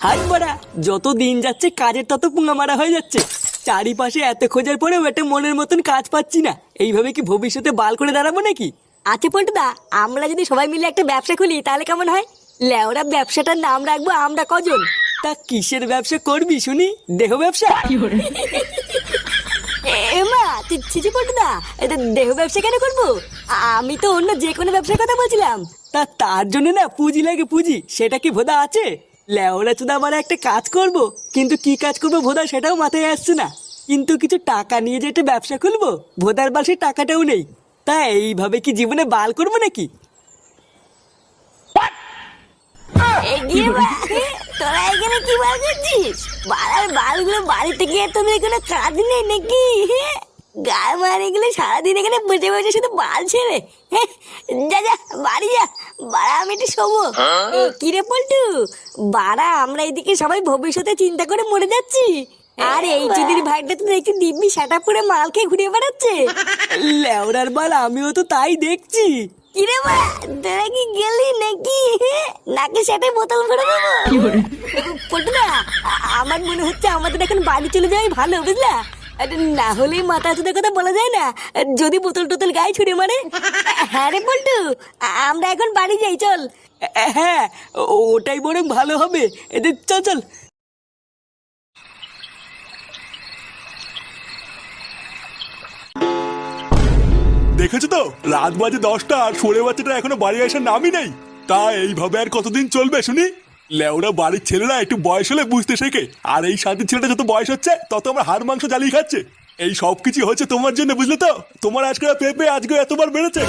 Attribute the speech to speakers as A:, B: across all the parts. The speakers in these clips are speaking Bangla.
A: হাত বাড়া, যত দিন যাচ্ছে কাজের তত পুঙ্গা মারা হয়ে যাচ্ছে। চারিপাশে এত খোঁজার পরেও একটা মনের মতন কাজ পাচ্ছি না। এইভাবে কি ভবিষ্যতে বাল করে দাঁড়াবো নাকি?
B: আচ্ছা পল্টুদা, আমরা যদি সবাই মিলে একটা ব্যবসা খুলি তাহলে কেমন হয়? লেওরা ব্যবসাটার নাম রাখবো আমরা কজন।
A: তা কিসের ব্যবসা করবি শুনি? দেহ ব্যবসা?
B: এমা ছিছি পল্টুদা, এটা দেহ ব্যবসা কেন করবো? আমি তো অন্য যে কোনো ব্যবসার কথা বলছিলাম।
A: তা তার জন্য না পুঁজি লাগে, পুঁজি। সেটা কি ভোদা আছে? লেওরা চুদা মানে একটা কাজ করব, কিন্তু কি কাজ করবো ভোদা সেটাও মাথায় আসছে না। কিন্তু কিছু টাকা নিয়ে যে একটা ব্যবসা খুলবো, ভোদার বাল সেই টাকাটাও নেই। তা এইভাবে কি জীবনে বাল করবো নাকি?
B: এগিয়ে বা, তোরা এখানে কি বার করছিস? বাড়ার বালগুলো বাড়িতে গিয়ে তোদের কোনো কাজ নেই নাকি? গায়ে মারে গেলে সারাদিন এখানে বসে বসে শুধু বাল ছেড়ে। যা যা বাড়ি যা, বাড়া আমি একটু শোবো। কিরে পল্টু, বাড়া আমরা এদিকে সবাই ভবিষ্যতে চিন্তা করে মরে যাচ্ছি, আর এই চুদির ভাইটা তো দেখছি দিব্যি সেটা পুরো মাল খেয়ে ঘুরিয়ে বেড়াচ্ছে।
A: লেওরার বাল, আমিও তো তাই দেখছি।
B: কিরে বা, তোরা কি গেলি নাকি? নাকি সেটাই বোতল ভরে দেবো? পল্টুদা, আমার মনে হচ্ছে আমাদের এখন বাড়ি চলে যাওয়াই ভালো, বুঝলা? না হলেই মাথা চুদের কথা বলা যায় না, যদি বোতল টোতল গায়ে ছুড়ে মারে। হ্যাঁ রে পল্টু, আমরা এখন বাড়ি যাই, চল।
A: হ্যাঁ, ওটাই বরং ভালো হবে। এদের চল চল।
C: দেখেছো তো, রাত বাজে 10টা আর সরে বাচ্চাটা এখনো বাড়ি আসার নামই নেই। তা এইভাবে আর কতদিন চলবে শুনি? লেওরা বাড়ির ছেলেরা একটু বয়স হলে বুঝতে শেখে, আর এই শান্তির ছেলেটা যত বয়স হচ্ছে তত আমার হাড় মাংস জ্বালিয়ে খাচ্ছে। এই সব কিছু হচ্ছে তোমার জন্য, বুঝলে তো? তোমার আজকে পেঁপে আজকে এতবার বেড়েছে।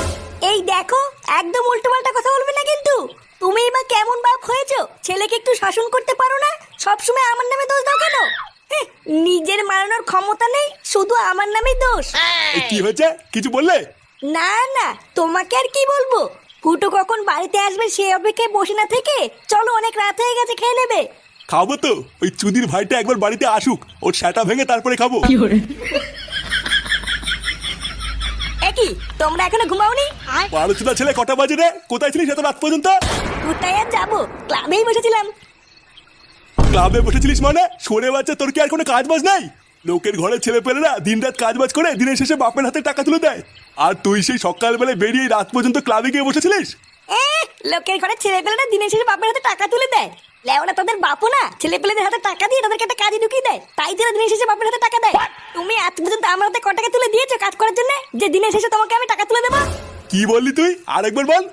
B: এই দেখো, একদম উল্টো পাল্টা কথা বলবে না কিন্তু। তুমি এবার কেমন বাপ হয়েছো? ছেলেকে একটু শাসন করতে পারো না? সবসময় আমার নামে দোষ দাও কেন? নিজের মারানোর ক্ষমতা নেই, শুধু আমার নামেই দোষ।
C: কি হয়েছে, কিছু বললে?
B: না না, তোমাকে আর কি বলবো। ফুটো কখন বাড়িতে আসবে সে অপেক্ষায় বসে না থেকে চলো, অনেক রাত হয়ে গেছে, খেয়ে নেবে।
C: খাবো তো, ওই চুদির ভাইটা একবার বাড়িতে আসুক, ওর সেটা ভেঙে তারপরে খাবো।
B: একই, তোমরা এখনো ঘুমাওনি?
C: 12টা ছেলে কটা বাজে রে? কোথায় ছিলিস এত রাত পর্যন্ত?
B: কোথায় আর যাবো, ক্লাবেই বসেছিলাম।
C: ক্লাবে বসেছিলিস মানে? সরে বাচ্চা, তোর কি আর কোনো কাজ বাজ নাই? লোকের ঘরে ছেলে পেলেরা দিন রাত কাজ বাজ করে দিনের শেষে বাপের হাতে টাকা তুলে দেয়, আর তুই সেই সকালবেলায় বেরিয়ে রাত পর্যন্ত ক্লাবে গিয়ে বসেছিলিস?
B: লোকের ঘরে ছেলে পেলেরা দিনের শেষে বাপের হাতে টাকা তুলে দেয়? লেওনা তাদের বাপও না ছেলে পেলেদের হাতে টাকা দিয়ে তাদেরকে একটা কাজে ঢুকিয়ে দেয়, তাই তারা দিনের শেষে বাপের হাতে টাকা দেয়। তুমি আজ পর্যন্ত আমার হাতে ক টাকা তুলে দিয়েছো কাজ করার জন্য, যে দিনের শেষে তোমাকে আমি টাকা তুলে দেবো?
C: কি বললি তুই? আরেকবার বল।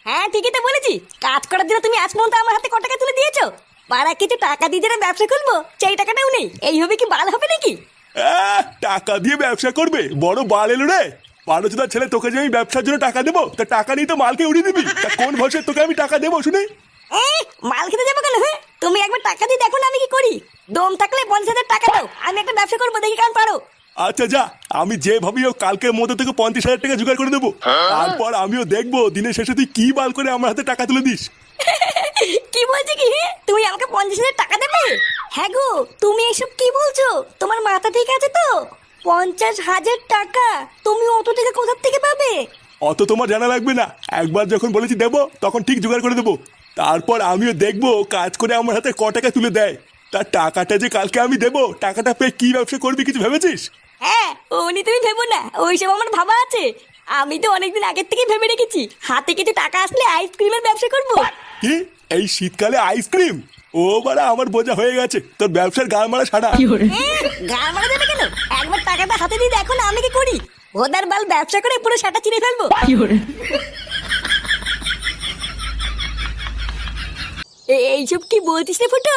B: হ্যাঁ ঠিকই তো বলেছি, কাজ করার জন্য তুমি আজ পর্যন্ত আমার হাতে ক টাকা তুলে দিয়েছো? মারা কিছু টাকা দিয়ে যারা ব্যবসা খুলবো সেই টাকাটাও নেই, এইভাবে কি বাল হবে নাকি?
C: টাকা দিয়ে ব্যবসা করবে? বড় বাল এলো রে। 12টা ছেলে, তোকে যে আমি ব্যবসার জন্য টাকা দেবো, তা টাকা নিয়ে তো মালকে উড়িয়ে দিবি। তা কোন ভরসায় তোকে আমি টাকা দেবো শুনি?
B: মাল খেতে যাবো কেন? হ্যাঁ, তুমি একবার টাকা দিয়ে দেখো না আমি কি করি। দম থাকলে 50,000 টাকা দাও, আমি একটা ব্যবসা করবো, দেখি কেমন পারো।
C: আচ্ছা যা, আমি যে ভাবি হোক কালকের মধ্যে থেকে 50,000 টাকা জোগাড় করে দেবো। তারপর আমিও দেখবো দিনের শেষে তুই কি বাল করে আমার হাতে টাকা তুলে দিস।
B: কি বলছি কি? তুমি আমাকে 50,000 টাকা দেবে? হ্যাঁ গো, তুমি এসব কি বলছো? তোমার মাথা ঠিক আছে তো? 50,000 টাকা তুমি অত টাকা কোথা থেকে পাবে?
C: অত তোমার জানা লাগবে না, একবার যখন বলেছি দেবো তখন ঠিক জোগাড় করে দেবো। তারপর আমিও দেখবো কাজ করে আমার হাতে ক টাকা তুলে দেয়। তার টাকাটা যে কালকে আমি দেবো, টাকাটা পেয়ে কি ব্যবসা করবি কিছু ভেবেছিস?
B: হ্যাঁ, উনি তুমি ভেবো না, ওইসব আমার ভাবা আছে। আমি তো অনেকদিন আগের থেকেই ভেবে রেখেছি, হাতে কিছু টাকা আসলে আইসক্রিমের ব্যবসা করবো।
C: কি, এই শীতকালে আইসক্রিম? ও বাড়া, আমার বোঝা হয়ে গেছে তোর ব্যবসার গাল মারা ছাড়া।
B: গাল মারা যাবে কেন? একবার টাকাটা হাতে দিয়ে দেখো না আমি কি করি। ভোদার বাল ব্যবসা করে পুরো সাটা চিনে ফেলবো। এইসব কি বলছিস রে ফুটো?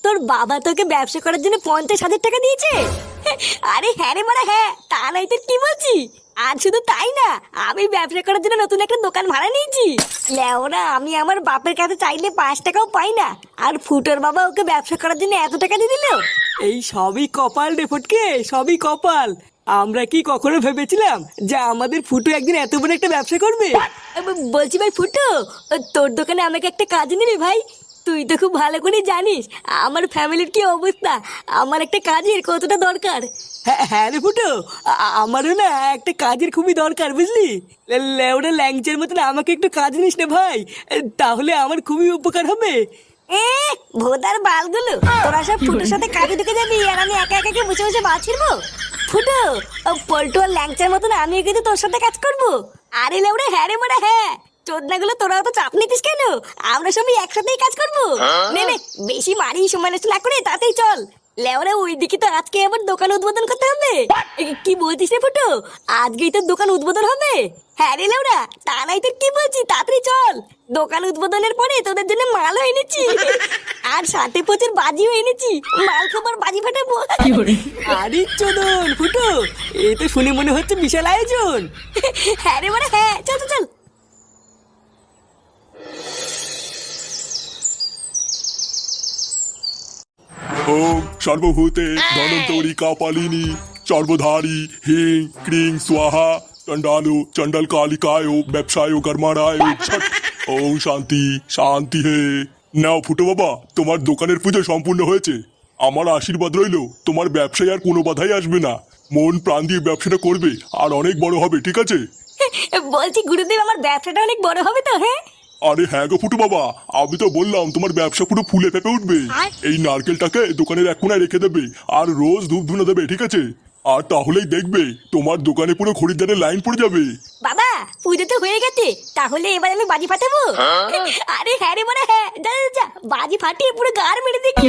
B: তোর বাবা তোকে ব্যবসা করার জন্য 50,000 টাকা দিয়েছে? আরে হ্যাঁ রে মারা, হ্যাঁ, তা নাই তোর কি বলছি। আর শুধু তাই না, আমি ব্যবসা করার জন্য নতুন একটা দোকান ভাড়া নিয়েছি। লেওরা, আমি আমার বাপের কাছে চাইলে 5 টাকাও পাই না, আর ফুটোর বাবা ওকে ব্যবসা করার জন্য এত টাকা দিয়ে দিল।
A: এই সবই কপাল রে ফটকে, সবই কপাল। আমরা কি কখনো ভেবেছিলাম যে আমাদের ফুটু একদিন এত বড় একটা ব্যবসা করবে?
B: বলছি ভাই ফুটো, তোর দোকানে আমাকে একটা কাজ নিবি ভাই? তুই তো খুব ভালো করে জানিস আমার ফ্যামিলির কি অবস্থা, আমার একটা কাজের কতটা দরকার।
A: হ্যাঁ হ্যাঁ রে ফুটো, আমারও না একটা কাজের খুবই দরকার, বুঝলি? লেওরা ল্যাংচের মতন আমাকে একটু কাজ নিস না ভাই, তাহলে আমার খুবই উপকার হবে।
B: ভোদার বালগুলো, তোরা সব ফুটোর সাথে কাজে ঢুকে যাবি আর আমি একা একা কি বসে বসে বাল ছিড়বো? ফুটো, ও পল্টু আর ল্যাংচার মতন আমিও কিন্তু তোর সাথে কাজ করবো। আরে লেউড়ে, হ্যাঁ রে মোড়া হ্যাঁ, চোদনাগুলো তোরাও তো চাপ নিতিস কেন? আমরা সবাই একসাথেই কাজ করবো। নে নে, বেশি মারি সময় নষ্ট না করে তাতেই চল। লেওরা ওইদিকে তো আজকে আবার দোকান উদ্বোধন করতে হবে। কি বলছিস রে ফুটো, আজকেই তোর দোকান উদ্বোধন হবে? হ্যাঁ রে লেওরা, তা নাই তোর কি বলছি, তাড়াতাড়ি চল। দোকান উদ্বোধনের পরে তোদের জন্য মালও এনেছি, আর সাথে প্রচুর বাজিও এনেছি। মাল খাবার বাজি ফাটাবো।
A: আরে চোদন ফুটো, এ তো শুনে মনে হচ্ছে বিশাল আয়োজন।
B: হ্যাঁ রে মানে হ্যাঁ, চল চল চল।
C: ওম সর্বভূতে ধনন্তরি কাপালিনী সর্বধারী হিং ক্রিং স্বাহা চণ্ডালু চণ্ডাল কালিকায় ব্যবসায় কর্মারায় ছট। ওম শান্তি শান্তি হে। নাও ফুটো বাবা, তোমার দোকানের পুজো সম্পূর্ণ হয়েছে। আমার আশীর্বাদ রইলো, তোমার ব্যবসায় আর কোনো বাধাই আসবে না। মন প্রাণ দিয়ে ব্যবসাটা করবে আর অনেক বড় হবে, ঠিক আছে?
B: বলছি গুরুদেব, আমার ব্যবসাটা অনেক বড় হবে তো? হ্যাঁ
C: আরে হ্যাঁ গো ফুটু বাবা, আমি তো বললাম তোমার ব্যবসা পুরো ফুলে ফেপে উঠবে। এই নারকেলটাকে দোকানের এক কোনায় রেখে দেবে আর রোজ ধূপ ধুনা দেবে, ঠিক আছে? আর তাহলেই দেখবে তোমার দোকানে পুরো খরিদ্দারের লাইন পড়ে যাবে।
B: বাবা, পুজো তো হয়ে গেছে, তাহলে এবার আমি বাজি ফাটাবো। আরে হ্যাঁ রে মানে হ্যাঁ, যা যা যা, বাজি ফাটিয়ে পুরো গার মেরে দেখি।